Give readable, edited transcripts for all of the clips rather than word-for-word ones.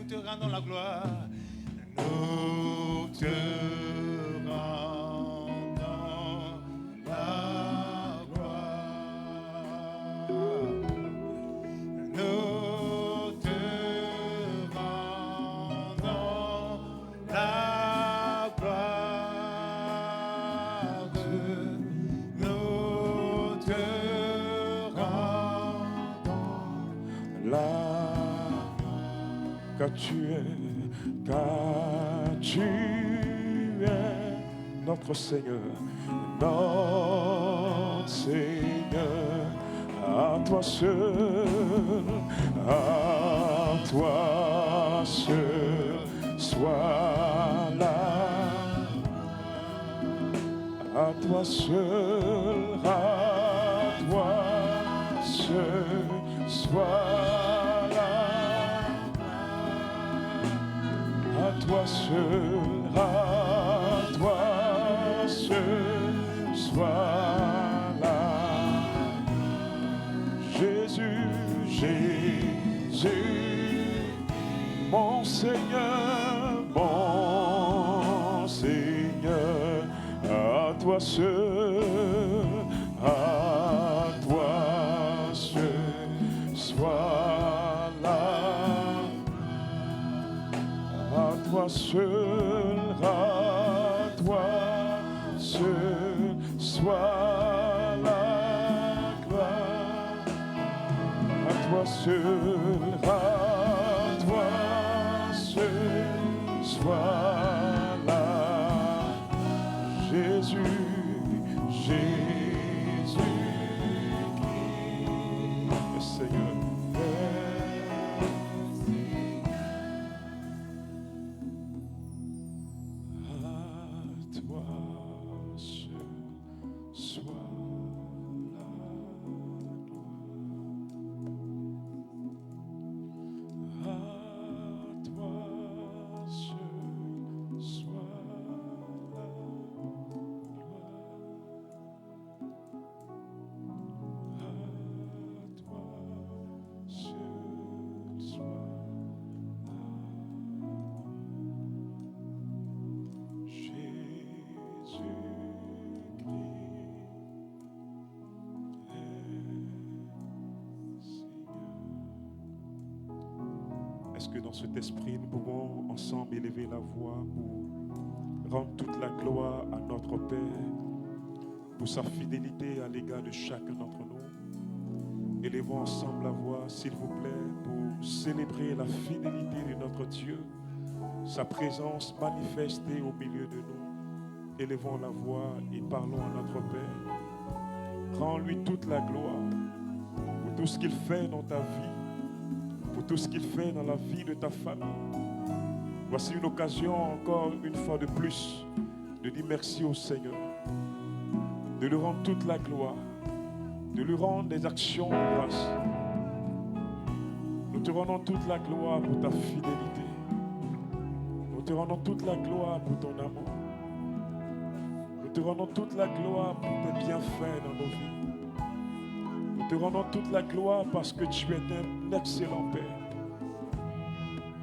te rendons la gloire. Nous te rendons la gloire. Nous te rendons la gloire. Nous te rendons la car tu es notre Seigneur, notre Seigneur, à toi seul soit là, à toi seul soit là. À toi seul sois là. Jésus, mon Seigneur, à toi seul sois là. À toi seul soit la gloire. À toi seul soit là. Jésus, Seigneur. Est-ce que dans cet esprit, nous pouvons ensemble élever la voix pour rendre toute la gloire à notre Père, pour sa fidélité à l'égard de chacun d'entre nous? Élevons ensemble la voix, s'il vous plaît, pour célébrer la fidélité de notre Dieu, sa présence manifestée au milieu de nous. Élevons la voix et parlons à notre Père. Rends-lui toute la gloire pour tout ce qu'il fait dans ta vie, pour tout ce qu'il fait dans la vie de ta famille. Voici une occasion encore une fois de plus de dire merci au Seigneur, de lui rendre toute la gloire, de lui rendre des actions de grâce. Nous te rendons toute la gloire pour ta fidélité. Nous te rendons toute la gloire pour ton amour. Nous te rendons toute la gloire pour tes bienfaits dans nos vies. Nous te rendons toute la gloire parce que tu es un excellent Père.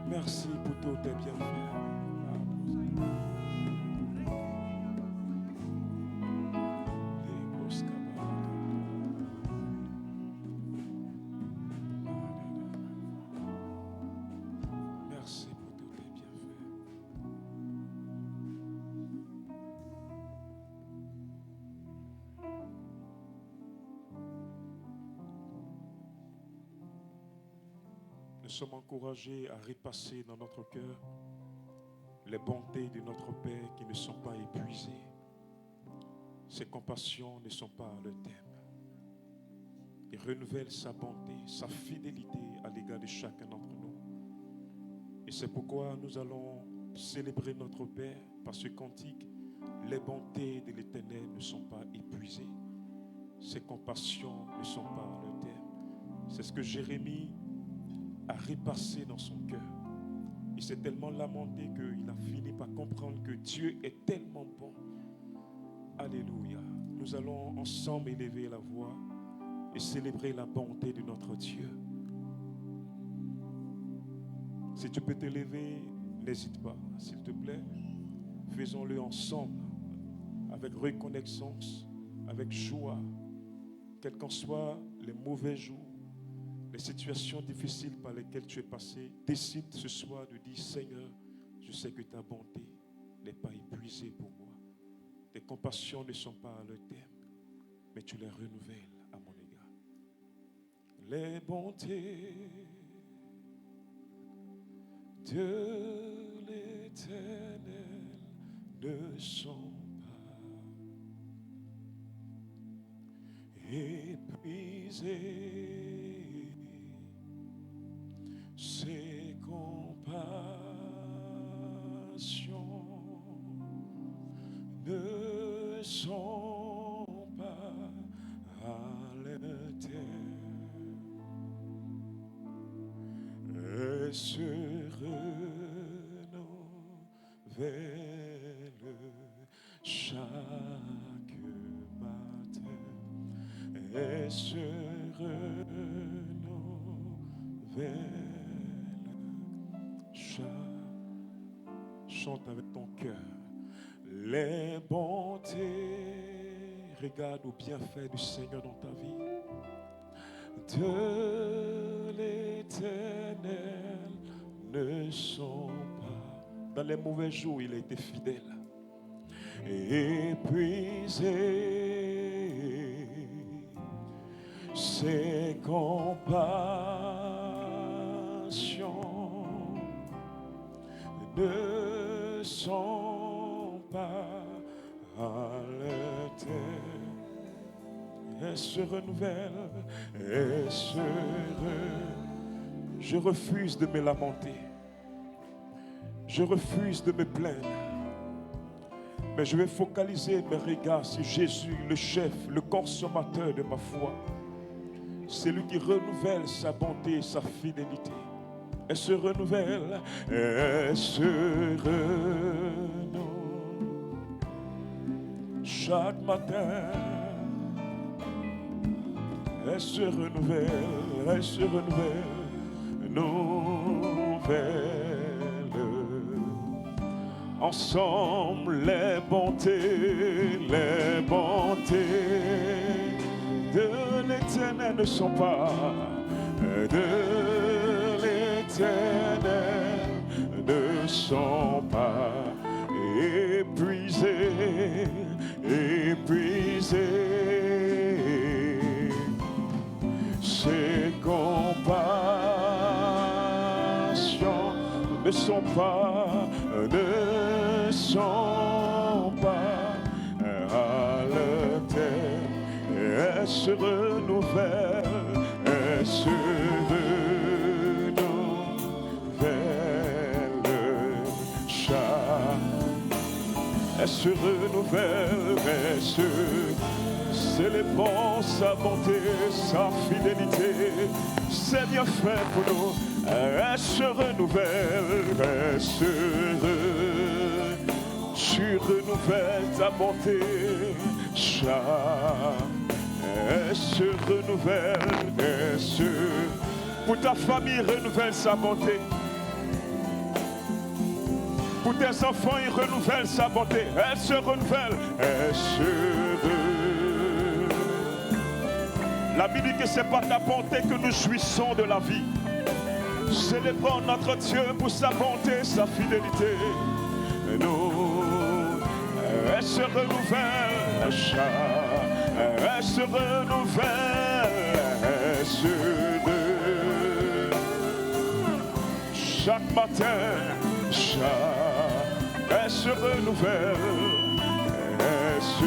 Merci pour tous tes bienfaits. Merci pour tous tes bienfaits. Nous sommes encouragés à repasser dans notre cœur les bontés de notre Père qui ne sont pas épuisées. Ses compassions ne sont pas à leur terme. Il renouvelle sa bonté, sa fidélité à l'égard de chacun d'entre nous. Et c'est pourquoi nous allons célébrer notre Père par ce cantique. Les bontés de l'Éternel ne sont pas épuisées. Ses compassions ne sont pas à leur terme. C'est ce que Jérémie a repassé dans son cœur. Il s'est tellement lamenté qu'il a fini par comprendre que Dieu est tellement bon. Alléluia. Nous allons ensemble élever la voix et célébrer la bonté de notre Dieu. Si tu peux te lever, n'hésite pas, s'il te plaît. Faisons-le ensemble, avec reconnaissance, avec joie, quels qu'en soient les mauvais jours, les situations difficiles par lesquelles tu es passé. Décide ce soir de dire, Seigneur, je sais que ta bonté n'est pas épuisée pour moi. Tes compassions ne sont pas à leur terme, mais tu les renouvelles à mon égard. Les bontés de l'Éternel ne sont pas épuisées. Ses compassions ne sont pas à leur terme. Et se renouvellent chaque matin. Et se renouvellent. Chante avec ton cœur. Les bontés, regarde aux bienfaits du Seigneur dans ta vie. De l'Éternel ne sont pas. Dans les mauvais jours, il a été fidèle. Épuisé, ses compassions ne sont pas à leur terme. Elle se renouvelle, elle se renouvelle. Je refuse de me lamenter. Je refuse de me plaindre. Mais je vais focaliser mes regards sur Jésus, le chef, le consommateur de ma foi. C'est lui qui renouvelle sa bonté et sa fidélité. Elle se renouvelle, elle se renouvelle chaque matin. Elle se renouvelle, nouvelle. Ensemble, les bontés de l'Éternel ne sont pas de l'Éternel ne sont pas épuisés. Ses compassions ne sont pas à leur terme. Elle se renouvelle, elle se renouvelle elle se renouvelle, célébrons sa bonté, sa fidélité, c'est bien fait pour nous. Elle se renouvelle, tu renouvelles ta bonté, elle se renouvelle, pour ta famille, renouvelle sa bonté. Pour tes enfants, il renouvelle sa bonté. Elle se renouvelle. La Bible dit que c'est par ta bonté que nous jouissons de la vie. Célébrons notre Dieu pour sa bonté, sa fidélité. Et nous, elle se renouvelle. Elle se renouvelle. Chaque matin, elle se renouvelle, elle se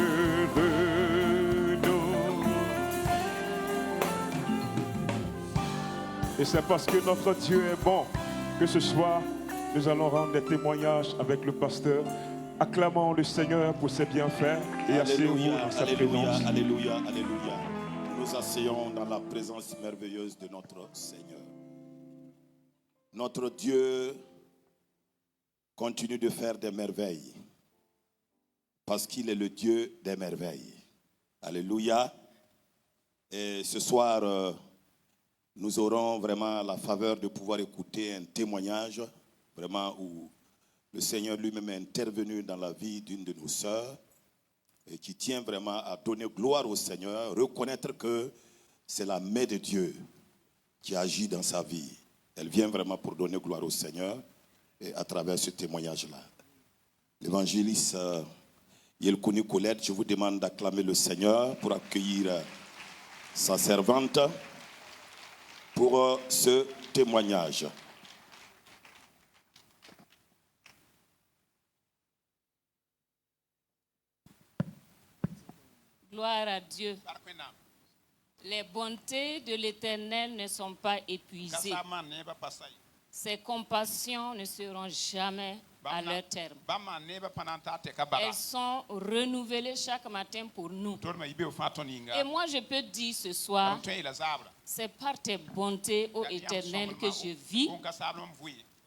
renouvelle. Et c'est parce que notre Dieu est bon que ce soir, nous allons rendre des témoignages avec le pasteur. Acclamons le Seigneur pour ses bienfaits et asseyons-nous dans sa présence. Alléluia, alléluia. Nous asseyons dans la présence merveilleuse de notre Seigneur. Notre Dieu continue de faire des merveilles parce qu'il est le Dieu des merveilles. Alléluia. Et ce soir, nous aurons vraiment la faveur de pouvoir écouter un témoignage vraiment où le Seigneur lui-même est intervenu dans la vie d'une de nos sœurs et qui tient vraiment à donner gloire au Seigneur, reconnaître que c'est la main de Dieu qui agit dans sa vie. Elle vient vraiment pour donner gloire au Seigneur et à travers ce témoignage-là. L'évangéliste Yelkouni Colette, je vous demande d'acclamer le Seigneur pour accueillir sa servante pour ce témoignage. Gloire à Dieu. Les bontés de l'Éternel ne sont pas épuisées. Ses compassions ne seront jamais à leur terme. Elles sont renouvelées chaque matin pour nous. Et moi, je peux dire ce soir, c'est par tes bontés, ô Éternel, que je vis.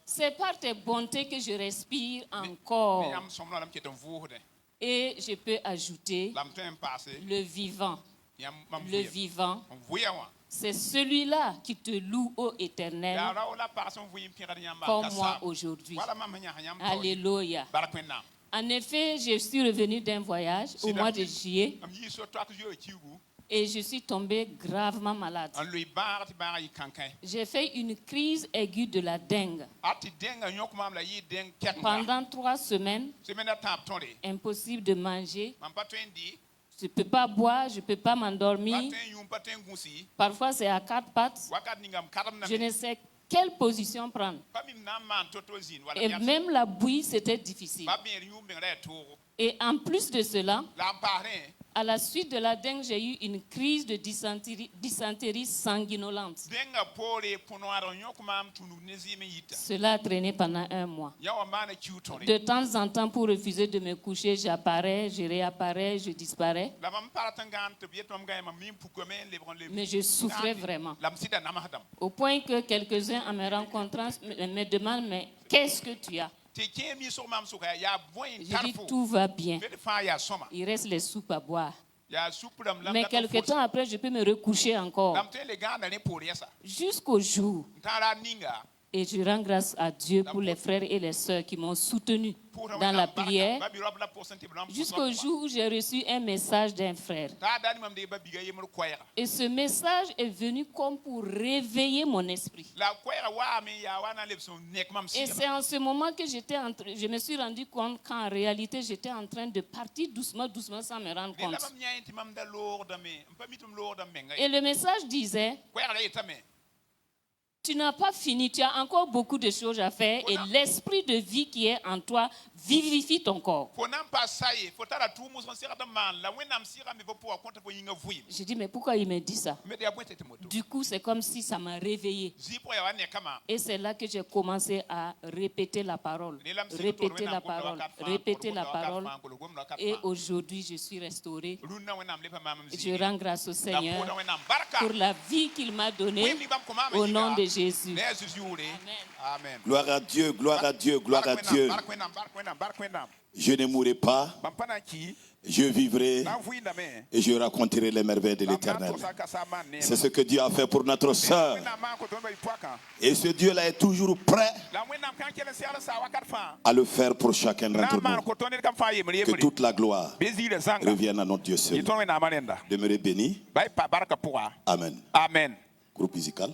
C'est par tes bontés que je respire encore. Et je peux ajouter le vivant. Le vivant, c'est celui-là qui te loue, ô Éternel, comme moi aujourd'hui. Alléluia. En effet, je suis revenu d'un voyage au mois de juillet et je suis tombée gravement malade. J'ai fait une crise aiguë de la dengue. Pendant 3 semaines, impossible de manger. Je ne peux pas boire, je ne peux pas m'endormir. Parfois, c'est à 4 pattes. Je ne sais quelle position prendre. Et même la bouillie, c'était difficile. Et en plus de cela, à la suite de la dengue, j'ai eu une crise de dysenterie sanguinolente. Cela a traîné pendant 1 mois. De temps en temps, pour refuser de me coucher, j'apparais, je réapparais, je disparais. Mais je souffrais vraiment. Au point que quelques-uns, en me rencontrant, me demandent, mais qu'est-ce que tu as? Je dis tout va bien. Il reste les soupes à boire. Mais quelque temps après, je peux me recoucher encore. Jusqu'au jour. Et je rends grâce à Dieu pour les frères et les sœurs qui m'ont soutenu dans la prière. Jusqu'au jour où j'ai reçu un message d'un frère. Et ce message est venu comme pour réveiller mon esprit. Et c'est en ce moment que je me suis rendu compte qu'en réalité, j'étais en train de partir doucement, doucement, sans me rendre compte. Et le message disait: tu n'as pas fini, tu as encore beaucoup de choses à faire et l'esprit de vie qui est en toi vivifie ton corps. J'ai dit, mais pourquoi il me dit ça? Du coup, c'est comme si ça m'a réveillé. Et c'est là que j'ai commencé à répéter la parole. Répéter la parole. Répéter la parole. Et aujourd'hui, je suis restauré. Je rends grâce au Seigneur pour la vie qu'il m'a donnée au nom de Jésus. Amen. Gloire à Dieu, gloire à Dieu, gloire à Dieu. Je ne mourrai pas, je vivrai et je raconterai les merveilles de l'Éternel. C'est ce que Dieu a fait pour notre sœur. Et ce Dieu-là est toujours prêt à le faire pour chacun d'entre nous. Que toute la gloire revienne à notre Dieu seul. Demeurez bénis. Amen. Amen. Groupe musical.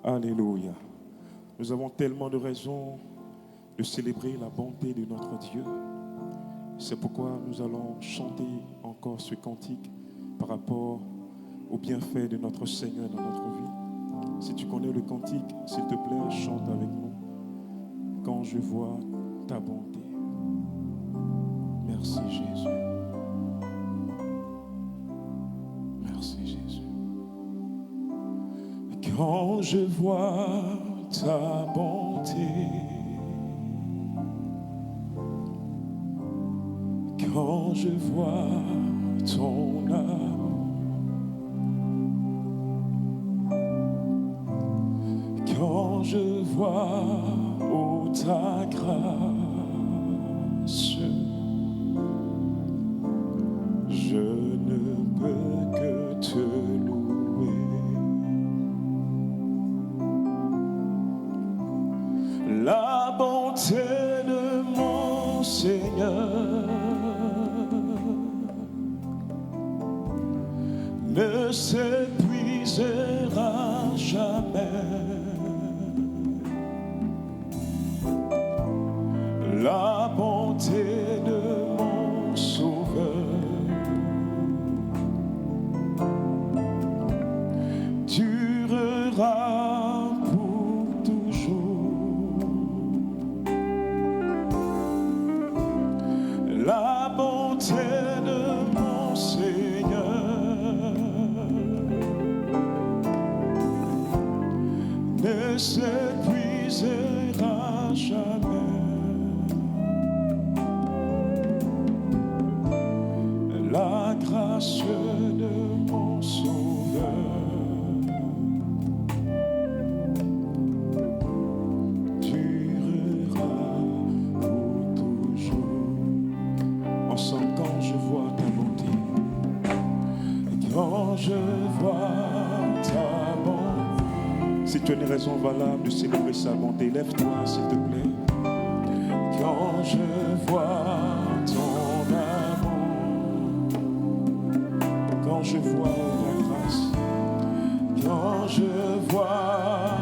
Alléluia. Nous avons tellement de raisons de célébrer la bonté de notre Dieu. C'est pourquoi nous allons chanter encore ce cantique par rapport au bienfait de notre Seigneur dans notre vie. Si tu connais le cantique, s'il te plaît, chante avec nous. Quand je vois ta bonté. Merci Jésus. Merci Jésus. Quand je vois ta bonté, quand je vois ton amour, quand je vois oh, ta grâce, je ne peux que te louer. bonté de mon Seigneur ne s'épuisera jamais. La bonté de mon Sauveur durera pour toujours. La bonté de mon Seigneur ne s'épuisera jamais. La grâce de mon Sauveur durera pour toujours. Ensemble, quand je vois ta bonté, quand je vois ta bonté. Si tu as une raison valable de célébrer sa bonté, lève-toi s'il te plaît. Quand je vois ton amour, quand je vois ta grâce, quand je vois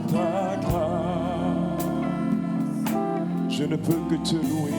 ta grâce, je ne peux que te louer.